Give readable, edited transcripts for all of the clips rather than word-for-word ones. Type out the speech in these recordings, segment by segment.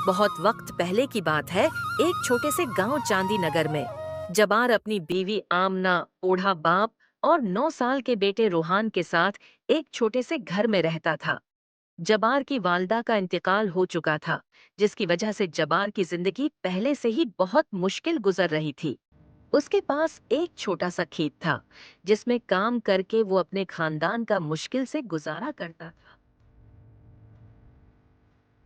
बहुत वक्त पहले की बात है। एक छोटे से गांव चांदी नगर में जबार अपनी बीवी आमना, बूढ़ा बाप और 9 साल के बेटे रोहान के साथ एक छोटे से घर में रहता था। जबार की वालदा का इंतकाल हो चुका था, जिसकी वजह से जबार की जिंदगी पहले से ही बहुत मुश्किल गुजर रही थी। उसके पास एक छोटा सा खेत था, जिसमें काम करके वो अपने खानदान का मुश्किल से गुजारा करता था।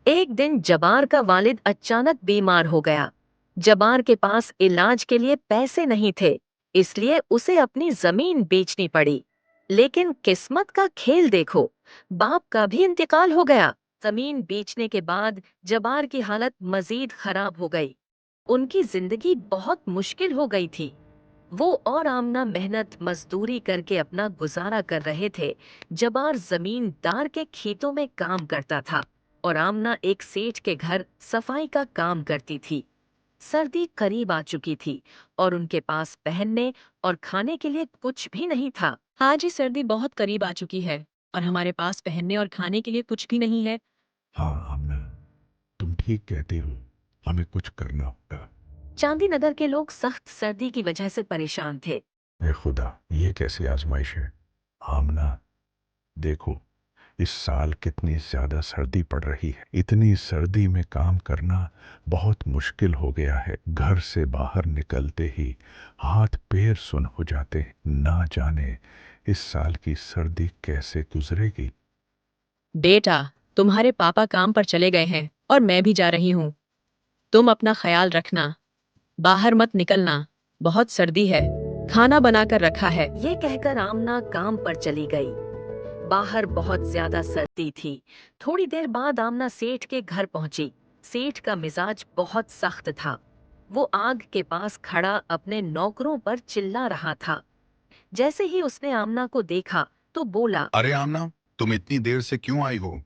एक दिन जबार का वालिद अचानक बीमार हो गया। जबार के पास इलाज के लिए पैसे नहीं थे, इसलिए उसे अपनी जमीन बेचनी पड़ी। लेकिन किस्मत का खेल देखो, बाप का भी इंतकाल हो गया। जमीन बेचने के बाद जबार की हालत मजीद खराब हो गई। उनकी जिंदगी बहुत मुश्किल हो गई थी। वो और आमना मेहनत मजदूरी करके अपना गुजारा कर रहे थे। जबार जमींदार के खेतों में काम करता था और आमना एक सेठ के घर सफाई का काम करती थी। सर्दी करीब आ चुकी थी और उनके पास पहनने और खाने के लिए कुछ भी नहीं था। हाँ जी, सर्दी बहुत करीब आ चुकी है और हमारे पास पहनने और खाने के लिए कुछ भी नहीं है। हाँ आमना, तुम ठीक कहते हो। हमें कुछ करना होगा। चांदी नगर के लोग सख्त सर्दी की वजह से परेशान थे। ए खुदा, ये कैसी आजमाइश है। आमना, देखो, इस साल कितनी ज्यादा सर्दी पड़ रही है। इतनी सर्दी में काम करना बहुत मुश्किल हो गया है। घर से बाहर निकलते ही हाथ पैर सुन हो जाते हैं। ना जाने इस साल की सर्दी कैसे गुजरेगी। बेटा, तुम्हारे पापा काम पर चले गए हैं और मैं भी जा रही हूँ। तुम अपना ख्याल रखना, बाहर मत निकलना। बहुत सर्दी है, खाना बनाकर रखा है। ये कहकर आमना काम पर चली गई। बाहर बहुत ज्यादा सर्दी थी। थोड़ी देर बाद आमना सेठ के घर पहुंची। सेठ का मिजाज बहुत सख्त था। वो आग के पास खड़ा अपने नौकरों पर चिल्ला रहा था। जैसे ही उसने आमना को देखा तो बोला, अरे आमना, तुम इतनी देर से क्यों आई हो?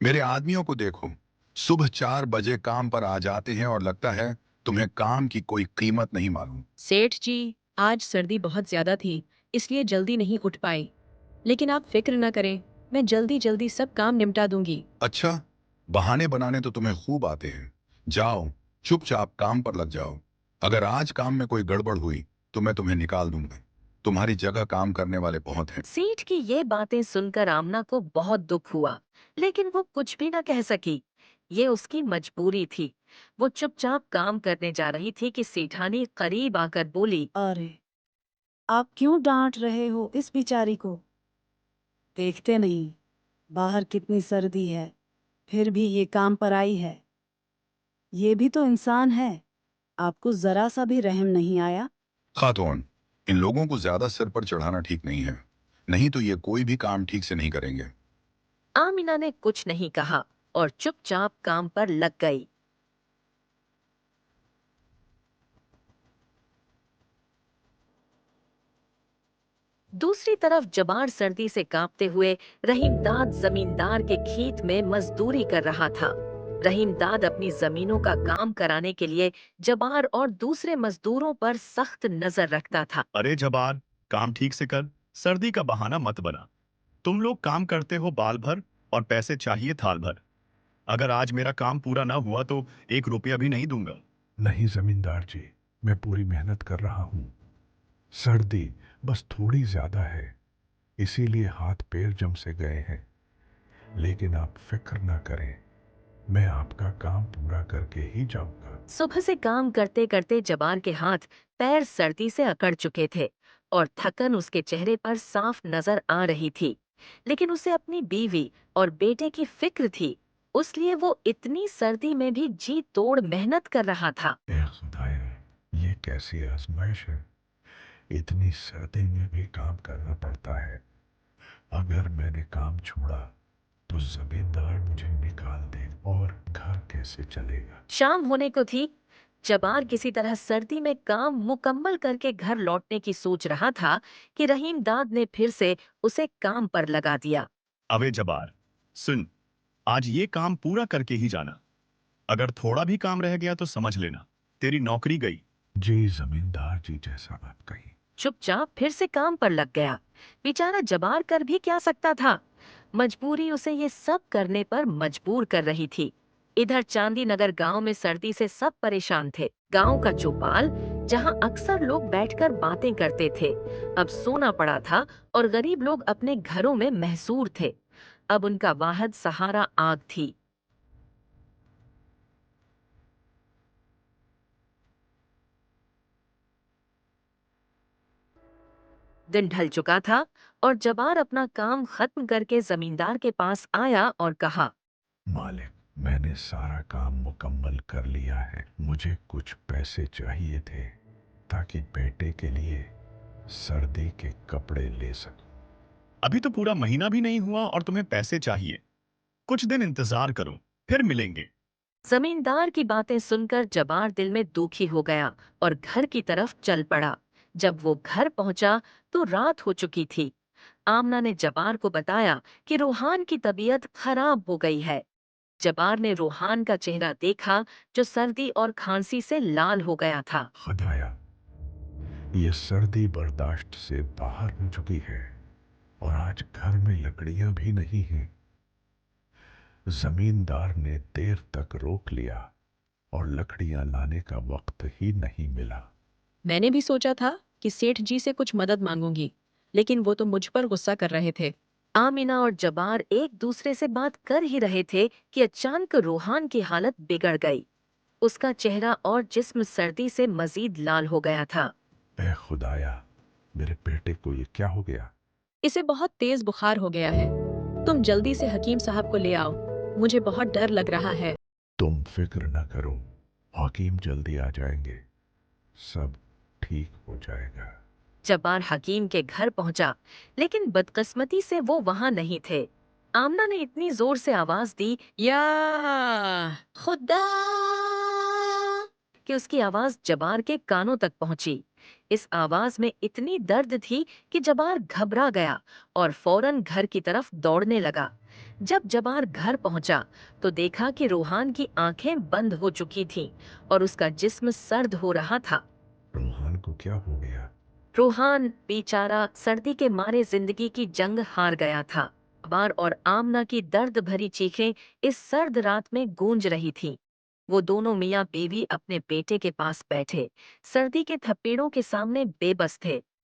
मेरे आदमियों को देखो, सुबह 4 बजे काम पर आ जाते हैं और लगता है तुम्हें काम की कोई कीमत नहीं मालूम। सेठ जी, आज सर्दी बहुत ज्यादा थी, इसलिए जल्दी नहीं उठ पाई। लेकिन आप फिक्र न करें, मैं जल्दी जल्दी सब काम निपटा दूंगी। अच्छा, बहाने बनाने तो तुम्हें खूब आते हैं। जाओ, चुपचाप काम पर लग जाओ। अगर आज काम में कोई गड़बड़ हुई तो मैं तुम्हें निकाल दूंगा। तुम्हारी जगह काम करने वाले बहुत हैं। सेठ की ये बातें सुनकर आमना को बहुत दुख हुआ, लेकिन वो कुछ भी न कह सकी। ये उसकी मजबूरी थी। वो चुपचाप काम करने जा रही थी कि सेठानी करीब आकर बोली, अरे, आप क्यों डांट रहे हो इस बेचारी को? देखते नहीं बाहर कितनी सर्दी है, फिर भी ये काम पर आई है। ये भी तो इंसान है। आपको जरा सा भी रहम नहीं आया? खातून, इन लोगों को ज्यादा सिर पर चढ़ाना ठीक नहीं है, नहीं तो ये कोई भी काम ठीक से नहीं करेंगे। आमिना ने कुछ नहीं कहा और चुपचाप काम पर लग गई। दूसरी तरफ जबार सर्दी से कांपते हुए रहीमदाद जमींदार के खेत में मजदूरी कर रहा था। रहीमदाद अपनी जमीनों का काम कराने के लिए जबार और दूसरे मजदूरों पर सख्त नजर रखता था। अरे जबान, काम ठीक से कर। सर्दी का बहाना मत बना। तुम लोग काम करते हो बाल भर और पैसे चाहिए थाल भर। अगर आज मेरा काम पूरा ना हुआ तो 1 रुपया भी नहीं दूंगा। नहीं जमींदार जी, मैं पूरी मेहनत कर रहा हूँ। सर्दी बस थोड़ी ज्यादा है, इसीलिए हाथ पैर जम से गए हैं। लेकिन आप फिक्र ना करें, मैं आपका काम पूरा करके ही जाऊंगा। सुबह से काम करते करते जबार के हाथ पैर सर्दी से अकड़ चुके थे और थकन उसके चेहरे पर साफ नजर आ रही थी। लेकिन उसे अपनी बीवी और बेटे की फिक्र थी, उसलिए वो इतनी सर्दी में भी जी तोड़ मेहनत कर रहा था। ए खुदाया, ये कैसी आजमाइश है। इतनी सर्दी में भी काम करना पड़ता है। अगर मैंने काम छोड़ा तो जमींदार मुझे निकाल दे और घर कैसे चलेगा। शाम होने को थी। जबार किसी तरह सर्दी में काम मुकम्मल करके घर लौटने की सोच रहा था कि रहीम दाद ने फिर से उसे काम पर लगा दिया। अबे जबार, सुन, आज ये काम पूरा करके ही जाना। अगर थोड़ा भी काम रह गया तो समझ लेना, तेरी नौकरी गई। जी जमींदार जी, जैसा आप कही। चुपचाप फिर से काम पर लग गया। बेचारा जबार कर भी क्या सकता था। मजबूरी उसे ये सब करने पर मजबूर कर रही थी। इधर चांदीनगर गांव में सर्दी से सब परेशान थे। गांव का चौपाल, जहां अक्सर लोग बैठकर बातें करते थे, अब सोना पड़ा था और गरीब लोग अपने घरों में महसूर थे। अब उनका वाहिद सहारा आग थी। दिन ढल चुका था और जबार अपना काम खत्म करके जमींदार के पास आया और कहा, मालिक, मैंने सारा काम मुकम्मल कर लिया है। मुझे कुछ पैसे चाहिए थे ताकि बेटे के लिए सर्दी के कपड़े ले सकूं। अभी तो पूरा महीना भी नहीं हुआ और तुम्हें पैसे चाहिए। कुछ दिन इंतजार करो, फिर मिलेंगे। जमींदार की बातें सुनकर जबार दिल में दुखी हो गया और घर की तरफ चल पड़ा। जब वो घर पहुंचा तो रात हो चुकी थी। आमना ने जबार को बताया कि रूहान की तबीयत खराब हो गई है। जबार ने रूहान का चेहरा देखा, जो सर्दी और खांसी से लाल हो गया था। खुदाया, ये सर्दी बर्दाश्त से बाहर हो चुकी है और आज घर में लकड़ियां भी नहीं हैं। जमींदार ने देर तक रोक लिया और लकड़ियां लाने का वक्त ही नहीं मिला। मैंने भी सोचा था कि सेठ जी से कुछ मदद मांगूंगी, लेकिन वो तो मुझ पर गुस्सा कर रहे थे। आमिना और जबार एक दूसरे से बात कर ही रहे थे कि अचानक रूहान की हालत बिगड़ गई। उसका चेहरा और जिस्म सर्दी से मजीद लाल हो गया था। ए खुदाया, मेरे बेटे को ये क्या हो गया? इसे बहुत तेज बुखार हो गया है। तुम जल्दी से हकीम साहब को ले आओ। मुझे बहुत डर लग रहा है। तुम फिक्र न करो, हकीम जल्दी आ जाएंगे। सब ठीक हो जाएगा। जब्बार हकीम के घर पहुंचा, लेकिन बदकिस्मती से वो वहां नहीं थे। आमना ने इतनी जोर से आवाज दी या खुदा! कि उसकी आवाज जबार के कानों तक पहुंची। इस आवाज में इतनी दर्द थी कि जबार घबरा गया और फौरन घर की तरफ दौड़ने लगा। जब जबार घर पहुंचा तो देखा कि रूहान की आंखें बंद हो चुकी थीं और उसका जिस्म सर्द हो रहा था। रूहान को क्या हो गया? रूहान बेचारा सर्दी के मारे जिंदगी की जंग हार गया था। जबार और आमना की दर्द भरी चीखें इस सर्द रात में गूंज रही थीं। वो दोनों मियाँ बीवी अपने बेटे के पास बैठे, सर्दी के थप्पड़ों के सामने बेबस थे।